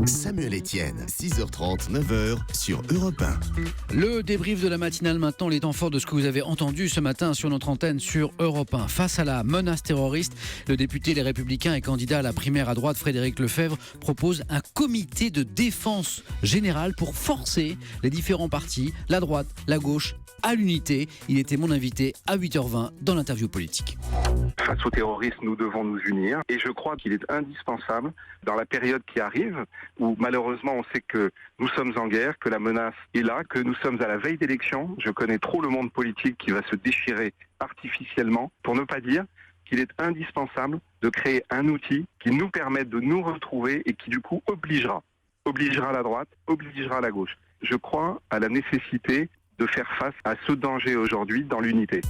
Samuel Etienne, 6h30, 9h sur Europe 1. Le débrief de la matinale maintenant, les temps forts de ce que vous avez entendu ce matin sur notre antenne sur Europe 1. Face à la menace terroriste, le député Les Républicains et candidat à la primaire à droite, Frédéric Lefebvre, propose un comité de défense générale pour forcer les différents partis, la droite, la gauche, à l'unité. Il était mon invité à 8h20 dans l'interview politique. Face au terrorisme, nous devons nous unir et je crois qu'il est indispensable dans la période qui arrive où malheureusement on sait que nous sommes en guerre, que la menace est là, que nous sommes à la veille d'élections. Je connais trop le monde politique qui va se déchirer artificiellement, pour ne pas dire qu'il est indispensable de créer un outil qui nous permette de nous retrouver et qui du coup obligera la droite, obligera la gauche. Je crois à la nécessité de faire face à ce danger aujourd'hui dans l'unité.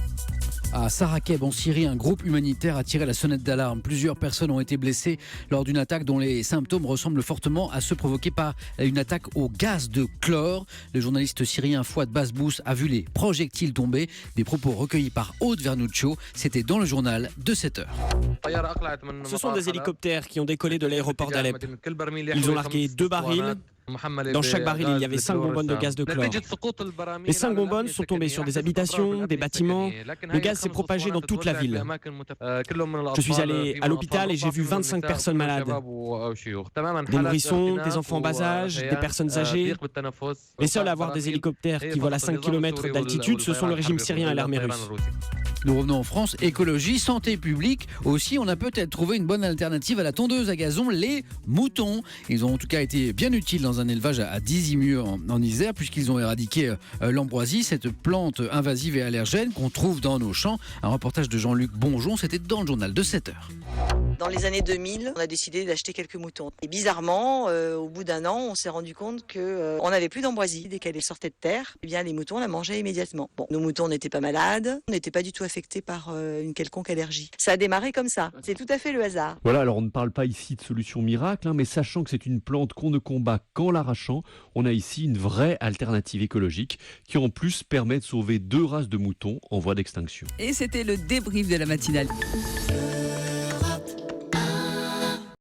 À Sarakeb, en Syrie, un groupe humanitaire a tiré la sonnette d'alarme. Plusieurs personnes ont été blessées lors d'une attaque dont les symptômes ressemblent fortement à ceux provoqués par une attaque au gaz de chlore. Le journaliste syrien Fouad Basbous a vu les projectiles tomber. Des propos recueillis par Aude Vernuccio. C'était dans le journal de 7h. Ce sont des hélicoptères qui ont décollé de l'aéroport d'Alep. Ils ont largué 2 barils. Dans chaque baril, il y avait 5 bonbonnes de gaz de chlore. Les 5 bonbonnes sont tombées sur des habitations, des bâtiments. Le gaz s'est propagé dans toute la ville. Je suis allé à l'hôpital et j'ai vu 25 personnes malades. Des nourrissons, des enfants en bas âge, des personnes âgées. Les seuls à avoir des hélicoptères qui volent à 5 km d'altitude, ce sont le régime syrien et l'armée russe. Nous revenons en France, écologie, santé publique. Aussi, on a peut-être trouvé une bonne alternative à la tondeuse à gazon, les moutons. Ils ont en tout cas été bien utiles dans un élevage à Dizimur en Isère, puisqu'ils ont éradiqué l'ambroisie, cette plante invasive et allergène qu'on trouve dans nos champs. Un reportage de Jean-Luc Bonjon, c'était dans le journal de 7h. Dans les années 2000, on a décidé d'acheter quelques moutons. Et bizarrement, au bout d'un an, on s'est rendu compte qu'on n'avait plus d'ambroisie. Dès qu'elle sortait de terre, eh bien, les moutons la mangeaient immédiatement. Bon, nos moutons n'étaient pas malades, on n'était pas du tout affectés par une quelconque allergie. Ça a démarré comme ça. C'est tout à fait le hasard. Voilà, alors on ne parle pas ici de solution miracle, mais sachant que c'est une plante qu'on ne combat qu'en l'arrachant, on a ici une vraie alternative écologique qui en plus permet de sauver 2 races de moutons en voie d'extinction. Et c'était le débrief de la matinale.